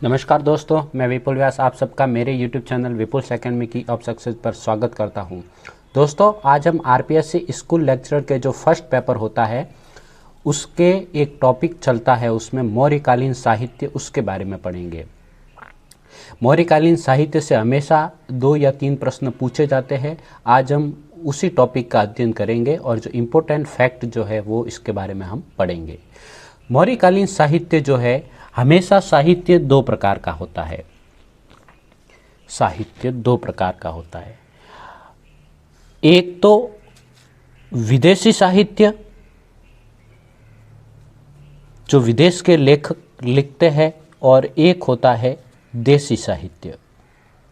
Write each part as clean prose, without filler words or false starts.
नमस्कार दोस्तों, मैं विपुल व्यास आप सबका मेरे YouTube चैनल विपुल अकेडमी की ऑफ सक्सेस पर स्वागत करता हूं। दोस्तों, आज हम आरपीएससी स्कूल लेक्चरर के जो फर्स्ट पेपर होता है उसके एक टॉपिक चलता है, उसमें मौर्यकालीन साहित्य, उसके बारे में पढ़ेंगे। मौर्यकालीन साहित्य से हमेशा 2 या 3 प्रश्न पूछे जाते हैं। आज हम उसी टॉपिक का अध्ययन करेंगे और जो इम्पोर्टेंट फैक्ट जो है वो इसके बारे में हम पढ़ेंगे। मौर्यकालीन साहित्य जो है, हमेशा साहित्य 2 प्रकार का होता है। साहित्य 2 प्रकार का होता है। एक तो विदेशी साहित्य, जो विदेश के लेखक लिखते हैं, और एक होता है देसी साहित्य।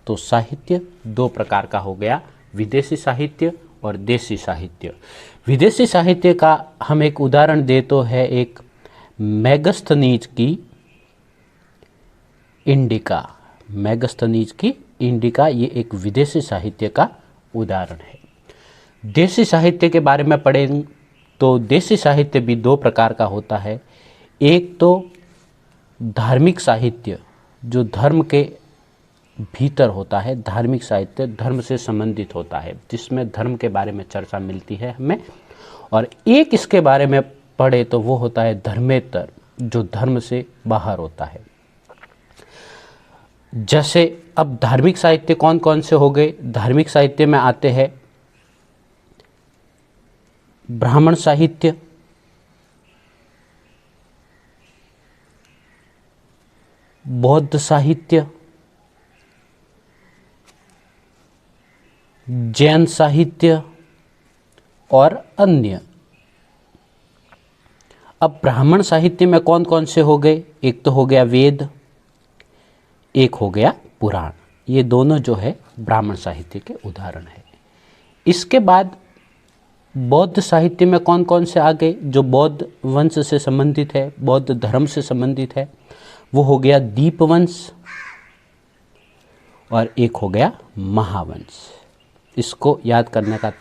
तो साहित्य 2 प्रकार का हो गया, विदेशी साहित्य और देसी साहित्य। विदेशी साहित्य का हम एक उदाहरण दे तो है एक मेगास्थनीज की इंडिका। मेगास्थनीज की इंडिका ये एक विदेशी साहित्य का उदाहरण है। देसी साहित्य के बारे में पढ़ें तो देसी साहित्य भी 2 प्रकार का होता है। एक तो धार्मिक साहित्य, जो धर्म के भीतर होता है। धार्मिक साहित्य धर्म से संबंधित होता है, जिसमें धर्म के बारे में चर्चा मिलती है हमें। और एक इसके बारे में पढ़े तो वो होता है धर्मेतर, जो धर्म से बाहर होता है। जैसे अब धार्मिक साहित्य कौन कौन से हो गए? धार्मिक साहित्य में आते हैं ब्राह्मण साहित्य, बौद्ध साहित्य, जैन साहित्य और अन्य। अब ब्राह्मण साहित्य में कौन कौन से हो गए? एक तो हो गया वेद, एक हो गया पुराण। ये दोनों जो है ब्राह्मण साहित्य के उदाहरण है। इसके बाद बौद्ध साहित्य में कौन कौन से आ गए? जो बौद्ध वंश से संबंधित है, बौद्ध धर्म से संबंधित है, वो हो गया दीपवंश और एक हो गया महावंश। इसको याद करने का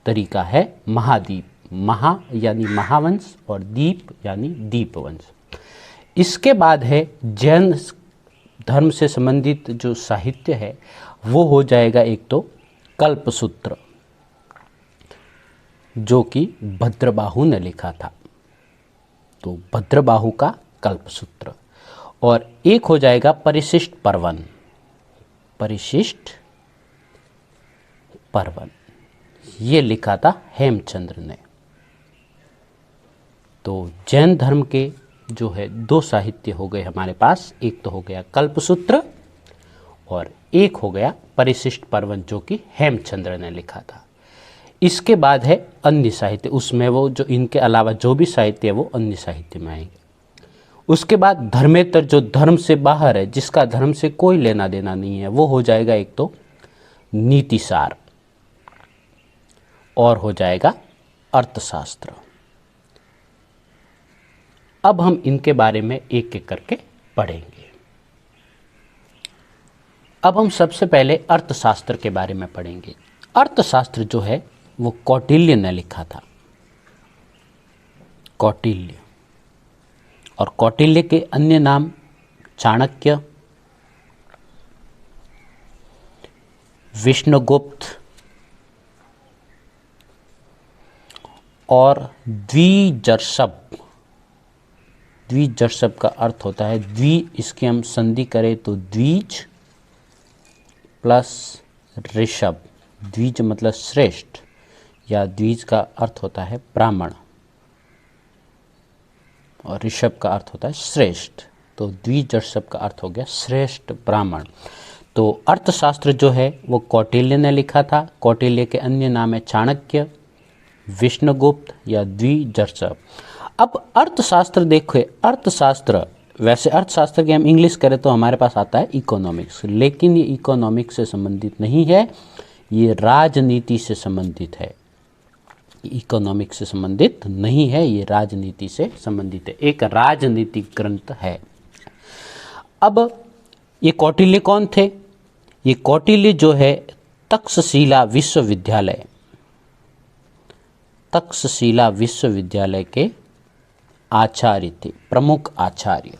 तरीका है महादीप। महा यानी महावंश और दीप यानी दीपवंश। इसके बाद है जैन धर्म से संबंधित जो साहित्य है वो हो जाएगा एक तो कल्पसूत्र, जो कि भद्रबाहु ने लिखा था। तो भद्रबाहु का कल्पसूत्र। और एक हो जाएगा परिशिष्ट पर्वन। परिशिष्ट पर्वन ये लिखा था हेमचंद्र ने। तो जैन धर्म के जो है 2 साहित्य हो गए हमारे पास। एक तो हो गया कल्पसूत्र और एक हो गया परिशिष्ट पर्वन, जो कि हेमचंद्र ने लिखा था। इसके बाद है अन्य साहित्य, उसमें वो जो इनके अलावा जो भी साहित्य है वो अन्य साहित्य में आएंगे। उसके बाद धर्मेतर, जो धर्म से बाहर है, जिसका धर्म से कोई लेना देना नहीं है, वो हो जाएगा एक तो नीतिसार और हो जाएगा अर्थशास्त्र। अब हम इनके बारे में एक एक करके पढ़ेंगे। अब हम सबसे पहले अर्थशास्त्र के बारे में पढ़ेंगे। अर्थशास्त्र जो है वो कौटिल्य ने लिखा था। कौटिल्य। और कौटिल्य के अन्य नाम चाणक्य, विष्णुगुप्त और द्विजर्षभ। द्विजर्षभ का अर्थ होता है इसकी हम संधि करें तो द्विज प्लस ऋषभ। द्विज मतलब श्रेष्ठ, या द्विज का अर्थ होता है ब्राह्मण और ऋषभ का अर्थ होता है श्रेष्ठ। तो द्विजर्षभ का अर्थ हो गया श्रेष्ठ ब्राह्मण। तो अर्थशास्त्र जो है वो कौटिल्य ने लिखा था। कौटिल्य के अन्य नाम है चाणक्य, विष्णुगुप्त या द्विजर्षभ। अब अर्थशास्त्र देखिए, अर्थशास्त्र वैसे अर्थशास्त्र की हम इंग्लिश करें तो हमारे पास आता है इकोनॉमिक्स, लेकिन ये इकोनॉमिक्स से संबंधित नहीं है, ये राजनीति से संबंधित है। इकोनॉमिक्स से संबंधित नहीं है, ये राजनीति से संबंधित है, एक राजनीतिक ग्रंथ है। अब ये कौटिल्य कौन थे? ये कौटिल्य जो है तक्षशिला विश्वविद्यालय, तक्षशिला विश्वविद्यालय के आचार्य थे, प्रमुख आचार्य।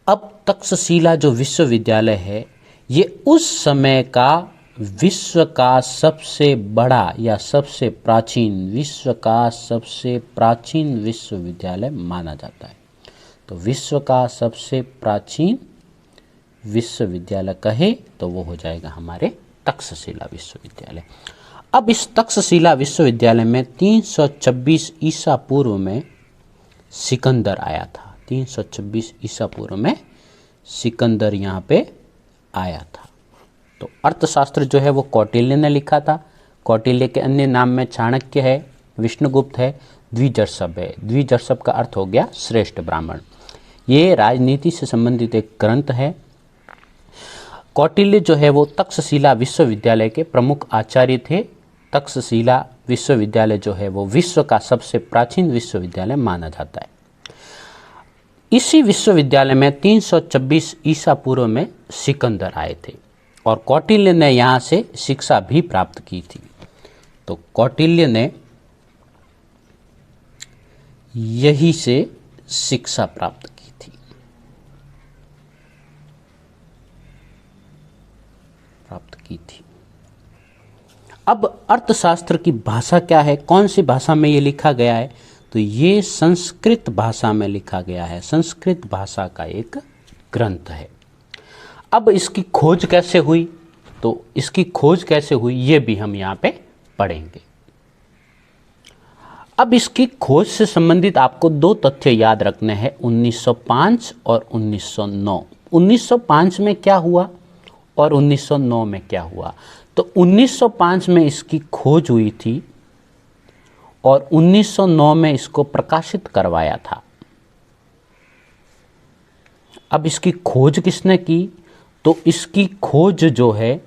अब तक्षशिला जो विश्वविद्यालय है ये उस समय का विश्व का सबसे बड़ा या सबसे प्राचीन, विश्व का सबसे प्राचीन विश्वविद्यालय माना जाता है। तो विश्व का सबसे प्राचीन विश्वविद्यालय कहे तो वो हो जाएगा हमारे तक्षशिला विश्वविद्यालय। अब इस तक्षशिला विश्वविद्यालय में 326 ईसा पूर्व में सिकंदर आया था। 326 ईसा पूर्व में सिकंदर यहाँ पे आया था। तो अर्थशास्त्र जो है वो कौटिल्य ने लिखा था। कौटिल्य के अन्य नाम में चाणक्य है, विष्णुगुप्त है, द्विजर्षभ है। द्विजर्षभ का अर्थ हो गया श्रेष्ठ ब्राह्मण। ये राजनीति से संबंधित एक ग्रंथ है। कौटिल्य जो है वो तक्षशिला विश्वविद्यालय के प्रमुख आचार्य थे। तक्षशिला विश्वविद्यालय जो है वो विश्व का सबसे प्राचीन विश्वविद्यालय माना जाता है। इसी विश्वविद्यालय में 326 ईसा पूर्व में सिकंदर आए थे और कौटिल्य ने यहाँ से शिक्षा भी प्राप्त की थी। तो कौटिल्य ने यही से शिक्षा प्राप्त की थी। अब अर्थशास्त्र की भाषा क्या है, कौन सी भाषा में ये लिखा गया है? तो ये संस्कृत भाषा में लिखा गया है। संस्कृत भाषा का एक ग्रंथ है। अब इसकी खोज कैसे हुई? तो इसकी खोज कैसे हुई ये भी हम यहाँ पे पढ़ेंगे। अब इसकी खोज से संबंधित आपको दो तथ्य याद रखने हैं, 1905 और 1909। 1905 में क्या हुआ और 1909 में क्या हुआ? तो 1905 में इसकी खोज हुई थी और 1909 में इसको प्रकाशित करवाया था। अब इसकी खोज किसने की? तो इसकी खोज जो है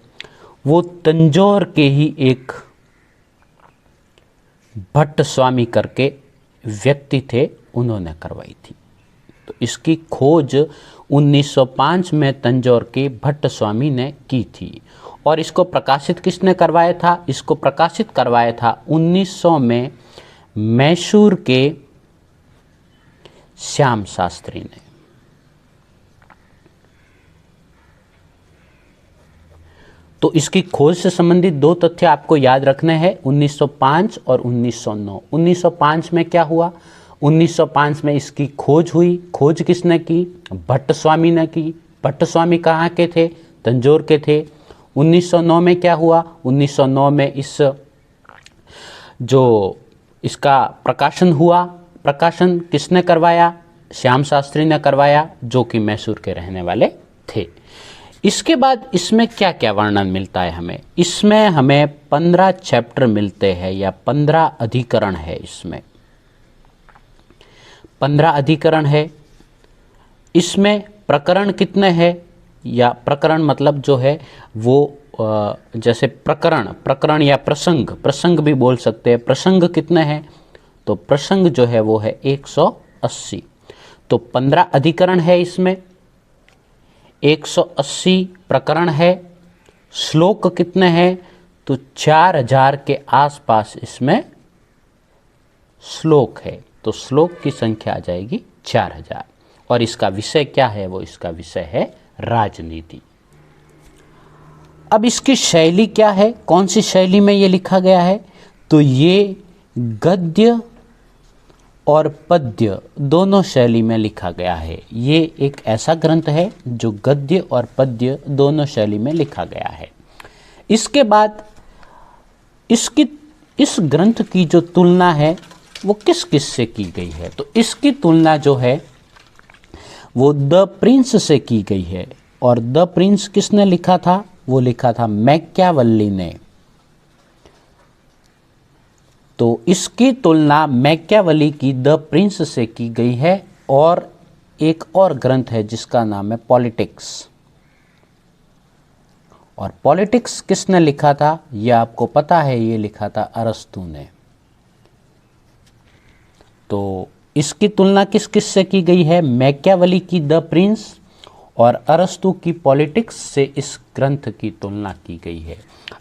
वो तंजौर के ही एक भट्ट स्वामी करके व्यक्ति थे, उन्होंने करवाई थी। तो इसकी खोज 1905 में तंजौर के भट्ट स्वामी ने की थी। और इसको प्रकाशित किसने करवाया था? इसको प्रकाशित करवाया था 1900 में मैसूर के श्याम शास्त्री ने। तो इसकी खोज से संबंधित दो तथ्य आपको याद रखने हैं, 1905 और 1909। 1905 में क्या हुआ? 1905 में इसकी खोज हुई। खोज किसने की? भट्ट स्वामी ने की। भट्ट स्वामी कहाँ के थे? तंजौर के थे। 1909 में क्या हुआ? 1909 में इसका प्रकाशन हुआ। प्रकाशन किसने करवाया? श्याम शास्त्री ने करवाया, जो कि मैसूर के रहने वाले थे। इसके बाद इसमें क्या क्या वर्णन मिलता है हमें? इसमें हमें 15 चैप्टर मिलते हैं या 15 अधिकरण है। इसमें 15 अधिकरण है। इसमें प्रकरण कितने हैं? या प्रकरण मतलब जो है वो जैसे प्रकरण या प्रसंग भी बोल सकते हैं। प्रसंग कितने हैं? तो प्रसंग जो है वो है 180। तो 15 अधिकरण है, इसमें 180 प्रकरण है। श्लोक कितने हैं? तो 4000 के आसपास इसमें श्लोक है। तो श्लोक की संख्या आ जाएगी 4000। और इसका विषय क्या है? वो इसका विषय है राजनीति। अब इसकी शैली क्या है? कौन सी शैली में ये लिखा गया है? तो ये गद्य और पद्य दोनों शैली में लिखा गया है। ये एक ऐसा ग्रंथ है जो गद्य और पद्य दोनों शैली में लिखा गया है। इसके बाद इस ग्रंथ की जो तुलना है वो किस किस से की गई है? तो इसकी तुलना जो है वो द प्रिंस से की गई है। और द प्रिंस किसने लिखा था? वो लिखा था मैकियावेली ने। तो इसकी तुलना मैकियावेली की द प्रिंस से की गई है। और एक और ग्रंथ है जिसका नाम है पॉलिटिक्स। और पॉलिटिक्स किसने लिखा था? ये आपको पता है, ये लिखा था अरस्तु ने। तो इसकी तुलना किस किस से की गई है? मैकियावेली की द प्रिंस और अरस्तु की पॉलिटिक्स से इस ग्रंथ की तुलना की गई है।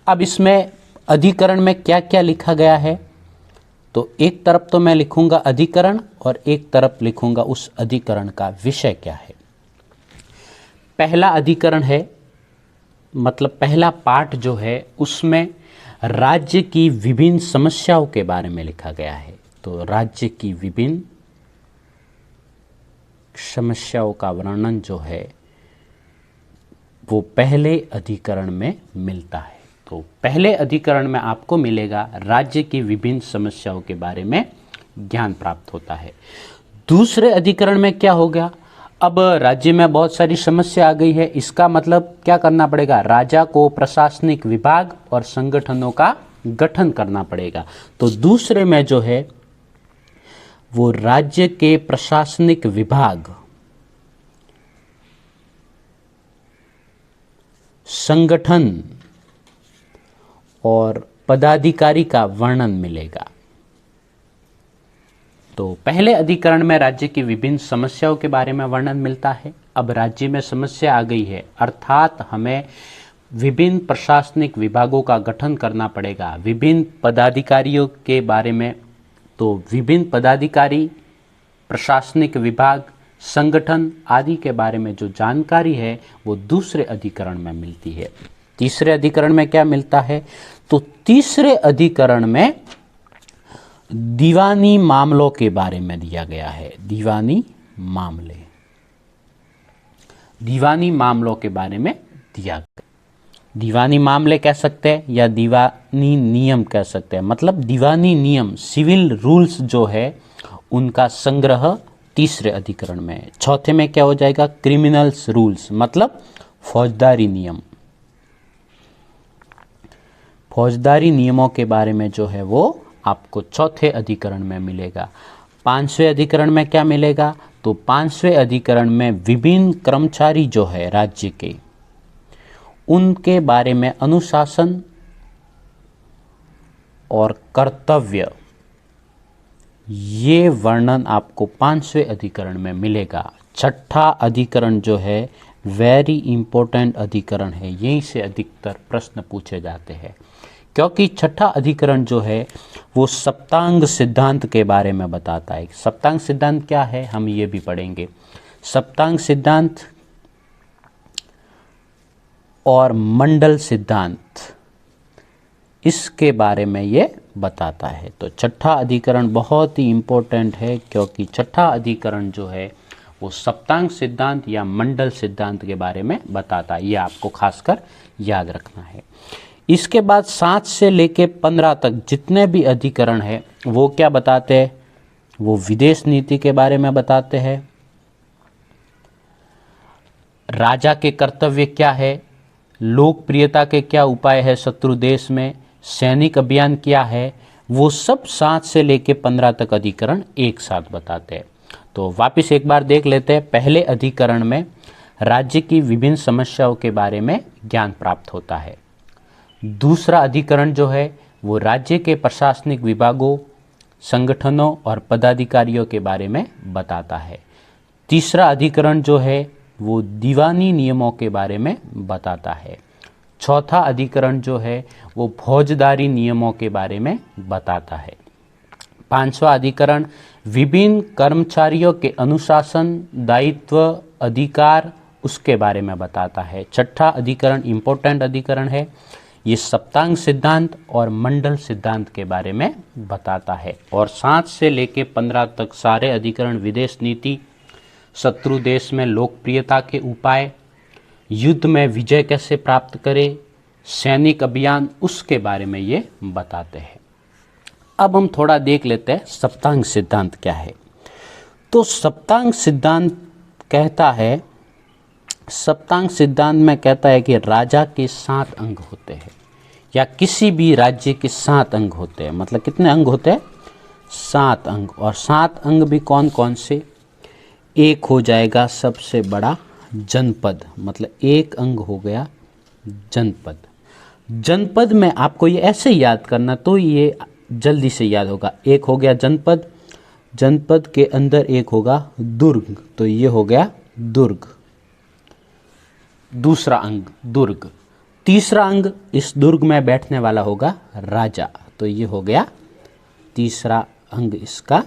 अब इसमें अधिकरण में क्या क्या लिखा गया है? तो एक तरफ तो मैं लिखूंगा अधिकरण और एक तरफ लिखूंगा उस अधिकरण का विषय क्या है। पहला अधिकरण है, मतलब पहला पार्ट जो है उसमें राज्य की विभिन्न समस्याओं के बारे में लिखा गया है। तो राज्य की विभिन्न समस्याओं का वर्णन जो है वो पहले अधिकरण में मिलता है। तो पहले अधिकरण में आपको मिलेगा राज्य की विभिन्न समस्याओं के बारे में ज्ञान प्राप्त होता है। दूसरे अधिकरण में क्या हो गया, अब राज्य में बहुत सारी समस्या आ गई है, इसका मतलब क्या करना पड़ेगा, राजा को प्रशासनिक विभाग और संगठनों का गठन करना पड़ेगा। तो दूसरे में जो है वो राज्य के प्रशासनिक विभाग, संगठन और पदाधिकारी का वर्णन मिलेगा। तो पहले अधिकरण में राज्य की विभिन्न समस्याओं के बारे में वर्णन मिलता है। अब राज्य में समस्या आ गई है, अर्थात हमें विभिन्न प्रशासनिक विभागों का गठन करना पड़ेगा, विभिन्न पदाधिकारियों के बारे में। तो विभिन्न पदाधिकारी, प्रशासनिक विभाग, संगठन आदि के बारे में जो जानकारी है वो दूसरे अधिकरण में मिलती है। तीसरे अधिकरण में क्या मिलता है, तो तीसरे अधिकरण में दीवानी मामलों के बारे में दिया गया है। दीवानी मामले, दीवानी मामलों के बारे में दिया गया। दीवानी मामले कह सकते हैं या दीवानी नियम कह सकते हैं, मतलब दीवानी नियम, सिविल रूल्स जो है उनका संग्रह तीसरे अधिकरण में। चौथे में क्या हो जाएगा, क्रिमिनल्स रूल्स, मतलब फौजदारी नियम। फौजदारी नियमों के बारे में जो है वो आपको चौथे अधिकरण में मिलेगा। पांचवें अधिकरण में क्या मिलेगा, तो पांचवें अधिकरण में विभिन्न कर्मचारी जो है राज्य के, उनके बारे में अनुशासन और कर्तव्य, ये वर्णन आपको पांचवें अधिकरण में मिलेगा। छठा अधिकरण जो है वेरी इंपॉर्टेंट अधिकरण है, यहीं से अधिकतर प्रश्न पूछे जाते हैं, क्योंकि छठा अधिकरण जो है वो सप्तांग सिद्धांत के बारे में बताता है। सप्तांग सिद्धांत क्या है हम ये भी पढ़ेंगे। सप्तांग सिद्धांत और मंडल सिद्धांत, इसके बारे में ये बताता है। तो छठा अधिकरण बहुत ही इम्पोर्टेंट है, क्योंकि छठा अधिकरण जो है वो सप्तांग सिद्धांत या मंडल सिद्धांत के बारे में बताता है। ये आपको खासकर याद रखना है। इसके बाद 7 से लेके 15 तक जितने भी अधिकरण है वो क्या बताते हैं, वो विदेश नीति के बारे में बताते हैं, राजा के कर्तव्य क्या है, लोकप्रियता के क्या उपाय है शत्रु देश में, सैनिक अभियान क्या है, वो सब 7 से लेके 15 तक अधिकरण एक साथ बताते हैं। तो वापस एक बार देख लेते हैं। पहले अधिकरण में राज्य की विभिन्न समस्याओं के बारे में ज्ञान प्राप्त होता है। दूसरा अधिकरण जो है वो राज्य के प्रशासनिक विभागों, संगठनों और पदाधिकारियों के बारे में बताता है। तीसरा अधिकरण जो है वो दीवानी नियमों के बारे में बताता है। चौथा अधिकरण जो है वो फौजदारी नियमों के बारे में बताता है। पांचवा अधिकरण विभिन्न कर्मचारियों के अनुशासन, दायित्व, अधिकार, उसके बारे में बताता है। छठा अधिकरण इम्पोर्टेंट अधिकरण है, ये सप्तांग सिद्धांत और मंडल सिद्धांत के बारे में बताता है। और 7 से लेके 15 तक सारे अधिकरण विदेश नीति, शत्रु देश में लोकप्रियता के उपाय, युद्ध में विजय कैसे प्राप्त करें, सैनिक अभियान, उसके बारे में ये बताते हैं। अब हम थोड़ा देख लेते हैं सप्तांग सिद्धांत क्या है। तो सप्तांग सिद्धांत कहता है, सप्तांग सिद्धांत में कहता है कि राजा के 7 अंग होते हैं, या किसी भी राज्य के 7 अंग होते हैं। मतलब कितने अंग होते हैं, 7 अंग। और 7 अंग भी कौन कौन से, एक हो जाएगा सबसे बड़ा जनपद, मतलब एक अंग हो गया जनपद। जनपद में आपको ये ऐसे याद करना तो ये जल्दी से याद होगा। एक हो गया जनपद, जनपद के अंदर एक होगा दुर्ग, तो ये हो गया दुर्ग, दूसरा अंग दुर्ग। तीसरा अंग इस दुर्ग में बैठने वाला होगा राजा, तो ये हो गया तीसरा अंग इसका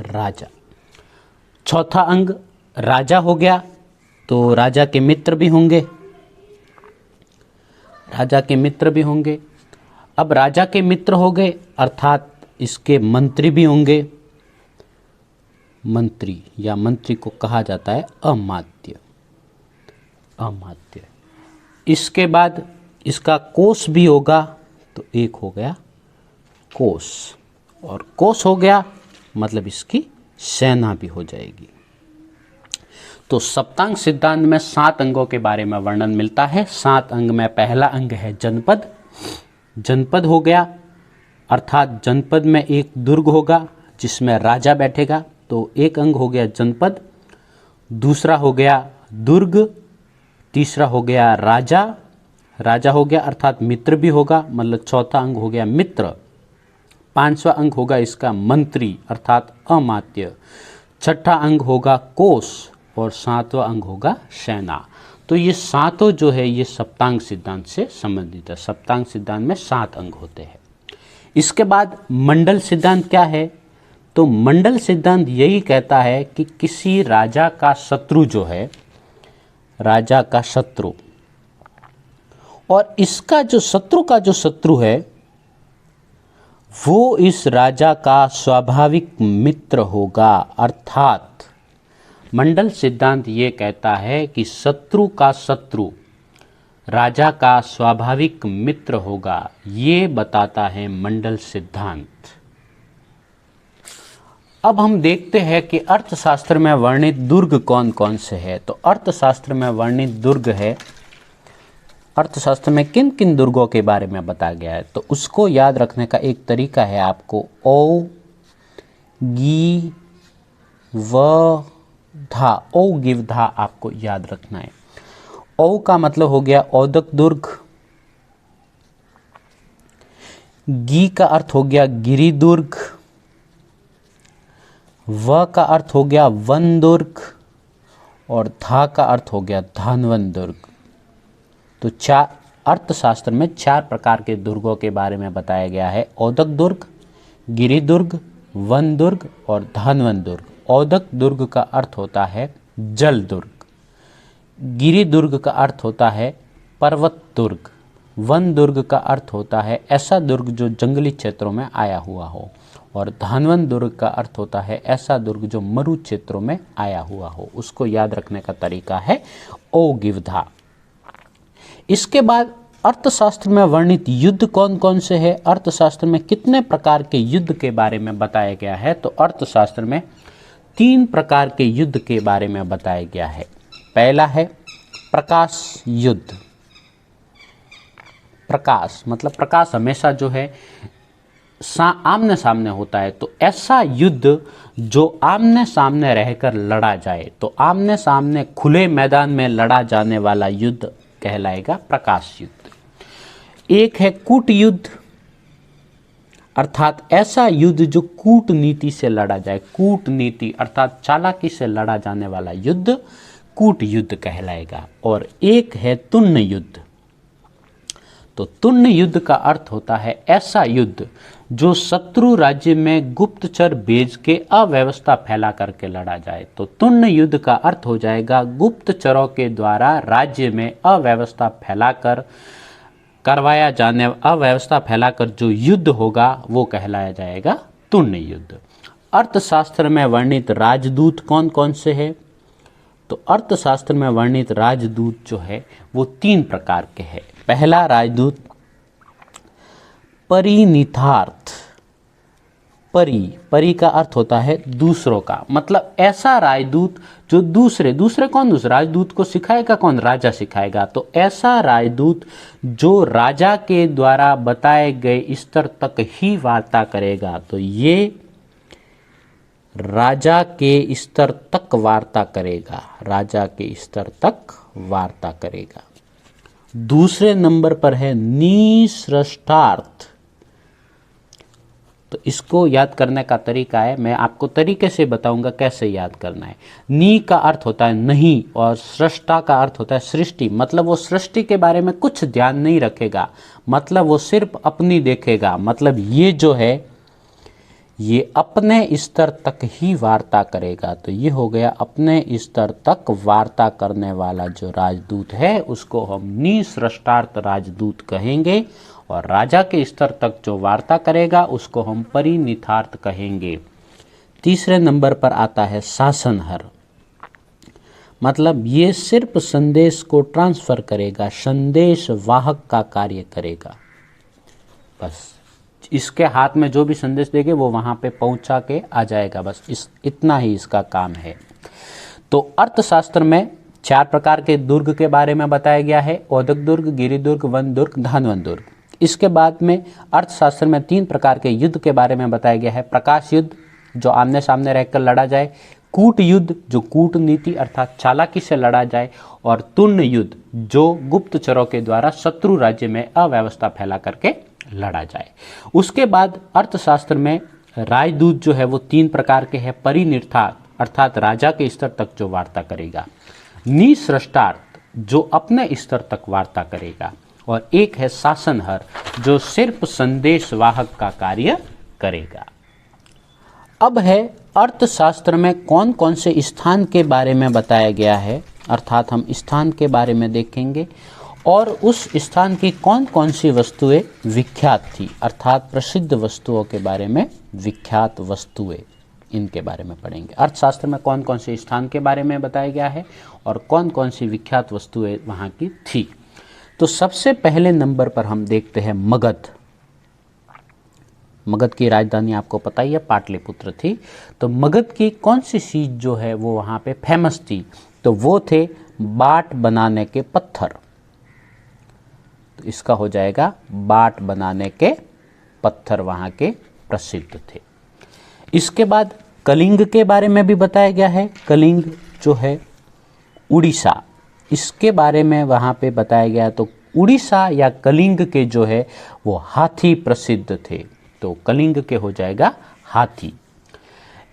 राजा। चौथा अंग राजा हो गया, तो राजा के मित्र भी होंगे, राजा के मित्र भी होंगे। अब राजा के मित्र हो गए अर्थात इसके मंत्री भी होंगे, मंत्री या मंत्री को कहा जाता है अमात्य, अमात्य। इसके बाद इसका कोष भी होगा, तो एक हो गया कोष, और कोष हो गया मतलब इसकी सेना भी हो जाएगी। तो सप्तांग सिद्धांत में 7 अंगों के बारे में वर्णन मिलता है। 7 अंग में पहला अंग है जनपद, जनपद हो गया अर्थात जनपद में एक दुर्ग होगा जिसमें राजा बैठेगा, तो एक अंग हो गया जनपद। दूसरा हो गया दुर्ग, तीसरा हो गया राजा, राजा हो गया अर्थात मित्र भी होगा, मतलब चौथा अंग हो गया मित्र। पांचवा अंग होगा इसका मंत्री अर्थात अमात्य। छठा अंग होगा कोष और सातवां अंग होगा सेना। तो ये सातों जो है ये सप्तांग सिद्धांत से संबंधित है। सप्तांग सिद्धांत में 7 अंग होते हैं। इसके बाद मंडल सिद्धांत क्या है? तो मंडल सिद्धांत यही कहता है कि किसी राजा का शत्रु जो है, राजा का शत्रु, और इसका जो शत्रु का जो शत्रु है वो इस राजा का स्वाभाविक मित्र होगा। अर्थात मंडल सिद्धांत ये कहता है कि शत्रु का शत्रु राजा का स्वाभाविक मित्र होगा, ये बताता है मंडल सिद्धांत। अब हम देखते हैं कि अर्थशास्त्र में वर्णित दुर्ग कौन कौन से हैं। तो अर्थशास्त्र में वर्णित दुर्ग है, अर्थशास्त्र में किन किन दुर्गों के बारे में बताया गया है, तो उसको याद रखने का एक तरीका है आपको ओ गी व धा, ओ गिव धा आपको याद रखना है। ओ का मतलब हो गया औदक दुर्ग, गी का अर्थ हो गया गिरी दुर्ग, व का अर्थ हो गया वन दुर्ग और धा का अर्थ हो गया धानवन दुर्ग। तो अर्थशास्त्र में 4 प्रकार के दुर्गों के बारे में बताया गया है। औदक दुर्ग, गिरी दुर्ग, वन दुर्ग और धानवन दुर्ग। औदक दुर्ग का अर्थ होता है जल दुर्ग, गिरी दुर्ग का अर्थ होता है पर्वत दुर्ग, वन दुर्ग का अर्थ होता है ऐसा दुर्ग जो जंगली क्षेत्रों में आया हुआ हो, और धानवन दुर्ग का अर्थ होता है ऐसा दुर्ग जो मरु क्षेत्रों में आया हुआ हो। उसको याद रखने का तरीका है ओ गिव धा। इसके बाद अर्थशास्त्र में वर्णित युद्ध कौन कौन से हैं, अर्थशास्त्र में कितने प्रकार के युद्ध के बारे में बताया गया है। तो अर्थशास्त्र में 3 प्रकार के युद्ध के बारे में बताया गया है। पहला है प्रकाश युद्ध। प्रकाश मतलब प्रकाश हमेशा जो है आमने सामने होता है, तो ऐसा युद्ध जो आमने सामने रहकर लड़ा जाए, तो आमने सामने खुले मैदान में लड़ा जाने वाला युद्ध कहलाएगा प्रकाश युद्ध। एक है कूट युद्ध, अर्थात ऐसा युद्ध जो कूटनीति से लड़ा जाए, कूटनीति अर्थात चालाकी से लड़ा जाने वाला युद्ध कूट युद्ध कहलाएगा। और एक है तुण्य युद्ध। तो तुण्य युद्ध का अर्थ होता है ऐसा युद्ध जो शत्रु राज्य में गुप्तचर भेज के अव्यवस्था फैला करके लड़ा जाए। तो तुण्य युद्ध का अर्थ हो जाएगा गुप्तचरों के द्वारा राज्य में अव्यवस्था फैलाकर करवाया जाने, अव्यवस्था फैलाकर जो युद्ध होगा वो कहलाया जाएगा तुण्य युद्ध। अर्थशास्त्र में वर्णित राजदूत कौन कौन से हैं? तो अर्थशास्त्र में वर्णित राजदूत जो है वो 3 प्रकार के हैं। पहला राजदूत परिनितार्थ। परी का अर्थ होता है दूसरों का, मतलब ऐसा राजदूत जो दूसरे कौन, दूसरे राजदूत को सिखाएगा कौन? राजा सिखाएगा। तो ऐसा राजदूत जो राजा के द्वारा बताए गए स्तर तक ही वार्ता करेगा, तो ये राजा के स्तर तक वार्ता करेगा, राजा के स्तर तक वार्ता करेगा। दूसरे नंबर पर है निसृष्टार्थ। तो इसको याद करने का तरीका है, मैं आपको तरीके से बताऊंगा कैसे याद करना है। नी का अर्थ होता है नहीं और सृष्टा का अर्थ होता है सृष्टि, मतलब वो सृष्टि के बारे में कुछ ध्यान नहीं रखेगा, मतलब वो सिर्फ अपनी देखेगा। मतलब ये जो है ये अपने स्तर तक ही वार्ता करेगा। तो ये हो गया अपने स्तर तक वार्ता करने वाला जो राजदूत है उसको हम निसृष्टार्थ राजदूत कहेंगे, और राजा के स्तर तक जो वार्ता करेगा उसको हम परिनिथार्थ कहेंगे। तीसरे नंबर पर आता है शासनहर, मतलब ये सिर्फ संदेश को ट्रांसफर करेगा, संदेश वाहक का कार्य करेगा। बस इसके हाथ में जो भी संदेश देंगे वो वहां पे पहुंचा के आ जाएगा, बस इतना ही इसका काम है। तो अर्थशास्त्र में 4 प्रकार के दुर्ग के बारे में बताया गया है, औदक दुर्ग, गिरि दुर्ग, वन दुर्ग, धानवन दुर्ग। इसके बाद में अर्थशास्त्र में 3 प्रकार के युद्ध के बारे में बताया गया है, प्रकाश युद्ध जो आमने सामने रहकर लड़ा जाए, कूट युद्ध जो कूटनीति अर्थात चालाकी से लड़ा जाए, और तुर्ण युद्ध जो गुप्तचरों के द्वारा शत्रु राज्य में अव्यवस्था फैला करके लड़ा जाए। उसके बाद अर्थशास्त्र में राजदूत जो है वो 3 प्रकार के हैं, परिनिर्थार्थ अर्थात राजा के स्तर तक जो वार्ता करेगा, निसृष्टार्थ जो अपने स्तर तक वार्ता करेगा, और एक है शासनहर जो सिर्फ संदेशवाहक का कार्य करेगा। अब है अर्थशास्त्र में कौन कौन से स्थान के बारे में बताया गया है, अर्थात हम स्थान के बारे में देखेंगे, और उस स्थान की कौन कौन सी वस्तुएं विख्यात थी, अर्थात प्रसिद्ध वस्तुओं के बारे में, विख्यात वस्तुएं, इनके बारे में पढ़ेंगे। अर्थशास्त्र में कौन कौन से स्थान के बारे में बताया गया है और कौन कौन सी विख्यात वस्तुएं वहाँ की थी। तो सबसे पहले नंबर पर हम देखते हैं मगध। मगध की राजधानी आपको पता ही है पाटलिपुत्र थी। तो मगध की कौन सी चीज जो है वो वहाँ पे फेमस थी, तो वो थे बाट बनाने के पत्थर। तो इसका हो जाएगा बाट बनाने के पत्थर वहाँ के प्रसिद्ध थे। इसके बाद कलिंग के बारे में भी बताया गया है, कलिंग जो है उड़ीसा, इसके बारे में वहाँ पे बताया गया। तो उड़ीसा या कलिंग के जो है वो हाथी प्रसिद्ध थे, तो कलिंग के हो जाएगा हाथी।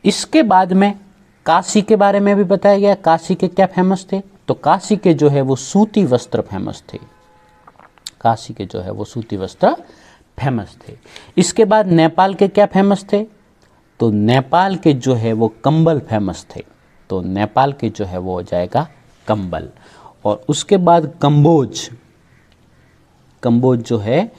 इसके बाद में काशी के बारे में भी बताया गया, काशी के क्या फेमस थे, तो काशी के जो है वो सूती वस्त्र फेमस थे, काशी के जो है वो सूती वस्त्र फेमस थे। इसके बाद नेपाल के क्या फेमस थे, तो नेपाल के जो है वो कंबल फेमस थे, तो नेपाल के जो है वो हो जाएगा कंबल। और उसके बाद कंबोज, कंबोज जो है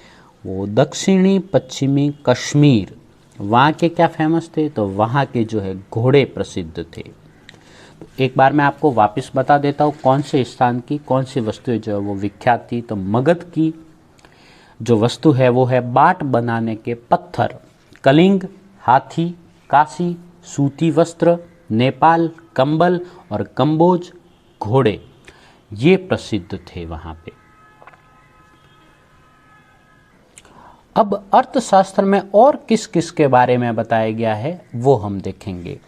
वो दक्षिणी पश्चिमी कश्मीर, वहाँ के क्या फेमस थे, तो वहाँ के जो है घोड़े प्रसिद्ध थे। तो एक बार मैं आपको वापस बता देता हूँ कौन से स्थान की कौन सी वस्तुएं जो है वो विख्यात थी। तो मगध की जो वस्तु है वो है बाट बनाने के पत्थर, कलिंग हाथी, काशी सूती वस्त्र, नेपाल कंबल, और कंबोज घोड़े, ये प्रसिद्ध थे वहाँ पे। अब अर्थशास्त्र में और किस किस के बारे में बताया गया है वो हम देखेंगे।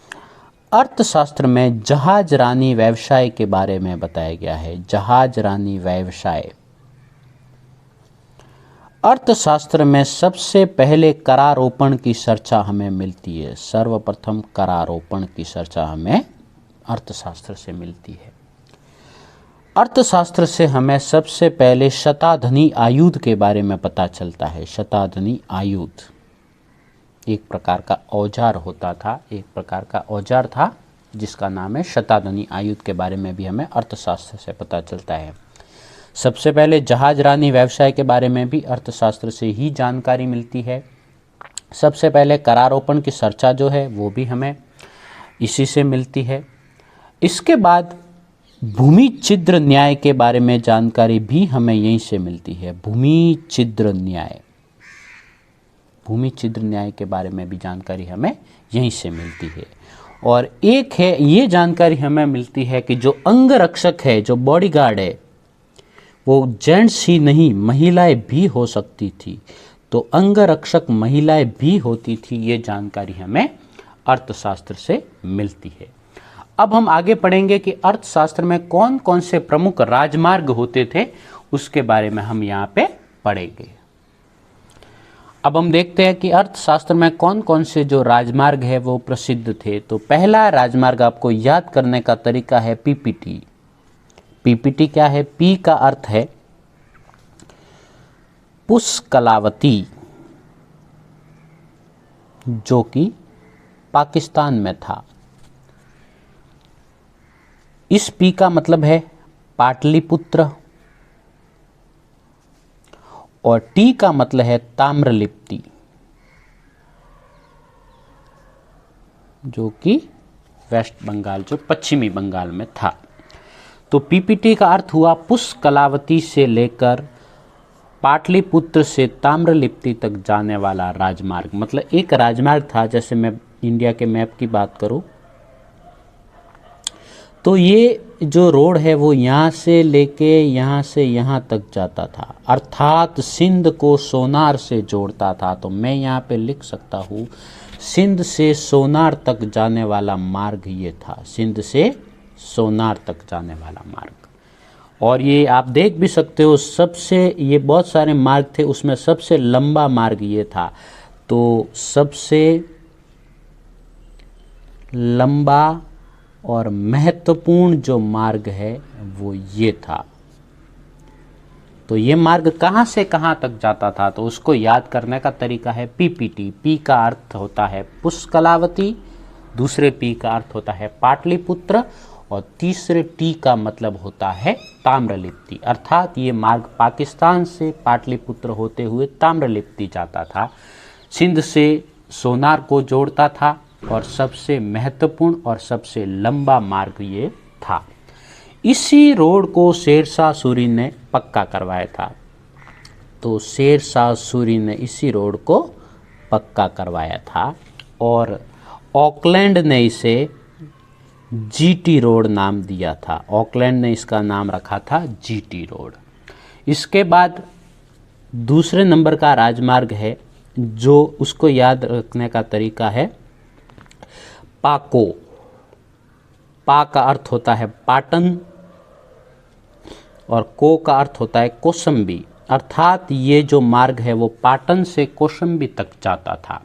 अर्थशास्त्र में जहाज रानी व्यवसाय के बारे में बताया गया है, जहाज रानी व्यवसाय। अर्थशास्त्र में सबसे पहले करारोपण की चर्चा हमें मिलती है, सर्वप्रथम करारोपण की चर्चा हमें अर्थशास्त्र से मिलती है। अर्थशास्त्र से हमें सबसे पहले शताधनी आयुध के बारे में पता चलता है। शताधनी आयुध एक प्रकार का औजार होता था, एक प्रकार का औजार था जिसका नाम है शताधनी आयुध, के बारे में भी हमें अर्थशास्त्र से पता चलता है। सबसे पहले जहाज रानी व्यवसाय के बारे में भी अर्थशास्त्र से ही जानकारी मिलती है। सबसे पहले करारोपण की चर्चा जो है वो भी हमें इसी से मिलती है। इसके बाद भूमि छिद्र न्याय के बारे में जानकारी भी हमें यहीं से मिलती है। भूमि छिद्र न्याय, भूमि छिद्र न्याय के बारे में भी जानकारी हमें यहीं से मिलती है। और एक है ये जानकारी हमें मिलती है कि जो अंगरक्षक है, जो बॉडीगार्ड है, वो जेंट्स ही नहीं महिलाएं भी हो सकती थी। तो अंगरक्षक महिलाएं भी होती थी, ये जानकारी हमें अर्थशास्त्र से मिलती है। अब हम आगे पढ़ेंगे कि अर्थशास्त्र में कौन कौन से प्रमुख राजमार्ग होते थे, उसके बारे में हम यहाँ पे पढ़ेंगे। अब हम देखते हैं कि अर्थशास्त्र में कौन कौन से जो राजमार्ग है वो प्रसिद्ध थे। तो पहला राजमार्ग आपको याद करने का तरीका है पीपीटी। पीपीटी क्या है? पी का अर्थ है पुष्कलावती, जो कि पाकिस्तान में था। इस पी का मतलब है पाटलिपुत्र और टी का मतलब है ताम्रलिप्ति, जो कि वेस्ट बंगाल, जो पश्चिमी बंगाल में था। तो पीपीटी का अर्थ हुआ पुष्कलावती से लेकर पाटलिपुत्र से ताम्रलिप्ति तक जाने वाला राजमार्ग। मतलब एक राजमार्ग था, जैसे मैं इंडिया के मैप की बात करूं तो ये जो रोड है वो यहाँ से लेके यहाँ से यहाँ तक जाता था, अर्थात सिंध को सोनार से जोड़ता था। तो मैं यहाँ पे लिख सकता हूँ सिंध से सोनार तक जाने वाला मार्ग ये था, सिंध से सोनार तक जाने वाला मार्ग। और ये आप देख भी सकते हो, सबसे, ये बहुत सारे मार्ग थे, उसमें सबसे लंबा मार्ग ये था। तो सबसे लंबा और महत्वपूर्ण जो मार्ग है वो ये था। तो ये मार्ग कहाँ से कहाँ तक जाता था, तो उसको याद करने का तरीका है पीपीटी। पी का अर्थ होता है पुष्कलावती, दूसरे पी का अर्थ होता है पाटलिपुत्र और तीसरे टी का मतलब होता है ताम्रलिप्ति। अर्थात ये मार्ग पाकिस्तान से पाटलिपुत्र होते हुए ताम्रलिप्ति जाता था, सिंध से सोनार को जोड़ता था और सबसे महत्वपूर्ण और सबसे लंबा मार्ग ये था। इसी रोड को शेरशाह सूरी ने पक्का करवाया था। तो शेरशाह सूरी ने इसी रोड को पक्का करवाया था और ऑकलैंड ने इसे जीटी रोड नाम दिया था। ऑकलैंड ने इसका नाम रखा था जीटी रोड। इसके बाद दूसरे नंबर का राजमार्ग है, जो उसको याद रखने का तरीका है पाको। पा का अर्थ होता है पाटन और को का अर्थ होता है कौशंबी। अर्थात ये जो मार्ग है वो पाटन से कौशंबी तक जाता था।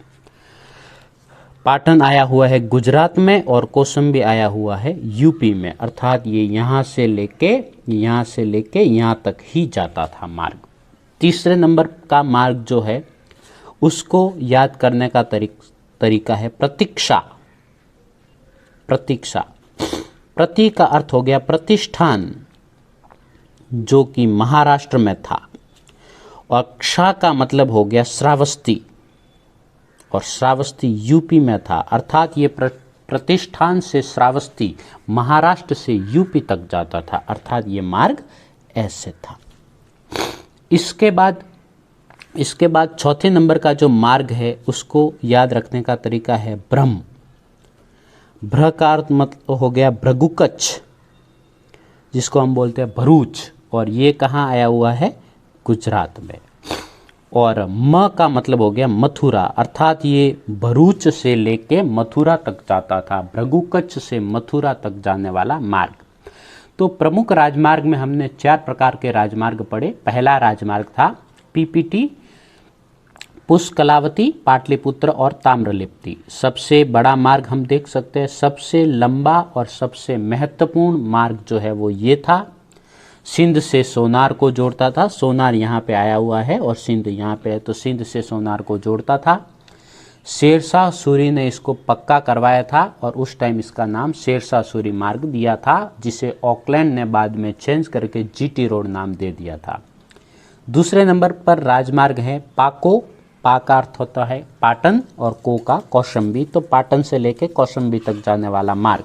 पाटन आया हुआ है गुजरात में और कौशंबी आया हुआ है यूपी में। अर्थात ये यहाँ से लेके यहाँ तक ही जाता था मार्ग। तीसरे नंबर का मार्ग जो है उसको याद करने का तरीका है प्रतीक्षा। प्रतीक्षा, प्रति का अर्थ हो गया प्रतिष्ठान, जो कि महाराष्ट्र में था, औरक्षा का मतलब हो गया श्रावस्ती, और श्रावस्ती यूपी में था। अर्थात ये प्रतिष्ठान से श्रावस्ती महाराष्ट्र से यूपी तक जाता था। अर्थात ये मार्ग ऐसे था। इसके बाद चौथे नंबर का जो मार्ग है उसको याद रखने का तरीका है ब्रह्म। भ्र का अर्थ मतलब हो गया भृगुकच्छ, जिसको हम बोलते हैं भरूच, और ये कहाँ आया हुआ है गुजरात में। और म का मतलब हो गया मथुरा। अर्थात ये भरूच से लेके मथुरा तक जाता था, भृगुकच्छ से मथुरा तक जाने वाला मार्ग। तो प्रमुख राजमार्ग में हमने 4 प्रकार के राजमार्ग पढ़े। पहला राजमार्ग था पीपीटी, पुष्कलावती, पाटलिपुत्र और ताम्रलिप्ति। सबसे बड़ा मार्ग हम देख सकते हैं, सबसे लंबा और सबसे महत्वपूर्ण मार्ग जो है वो ये था, सिंध से सोनार को जोड़ता था। सोनार यहाँ पे आया हुआ है और सिंध यहाँ पे है, तो सिंध से सोनार को जोड़ता था। शेरशाह सूरी ने इसको पक्का करवाया था और उस टाइम इसका नाम शेरशाह सूरी मार्ग दिया था, जिसे ऑकलैंड ने बाद में चेंज करके जीटी रोड नाम दे दिया था। दूसरे नंबर पर राजमार्ग है पाको। पा का अर्थ होता है पाटन और को का कौशंबी, तो पाटन से लेके कौशंबी तक जाने वाला मार्ग।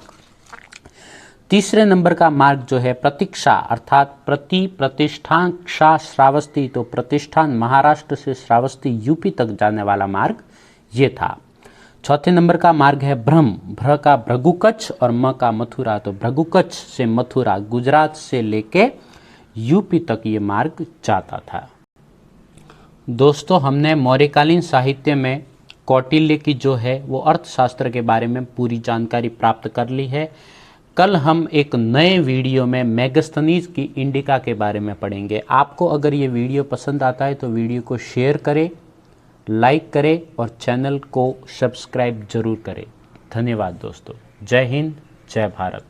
तीसरे नंबर का मार्ग जो है प्रतीक्षा, अर्थात प्रतिष्ठानक्षा श्रावस्ती, तो प्रतिष्ठान महाराष्ट्र से श्रावस्ती यूपी तक जाने वाला मार्ग ये था। चौथे नंबर का मार्ग है ब्रह्म। भ्र का भृगुकच्छ और म का मथुरा, तो भृगुकच्छ से मथुरा गुजरात से लेके यूपी तक ये मार्ग जाता था। दोस्तों, हमने मौर्यकालीन साहित्य में कौटिल्य की जो है वो अर्थशास्त्र के बारे में पूरी जानकारी प्राप्त कर ली है। कल हम एक नए वीडियो में मेगास्थनीज की इंडिका के बारे में पढ़ेंगे। आपको अगर ये वीडियो पसंद आता है तो वीडियो को शेयर करें, लाइक करें और चैनल को सब्सक्राइब जरूर करें। धन्यवाद दोस्तों। जय हिंद, जय भारत।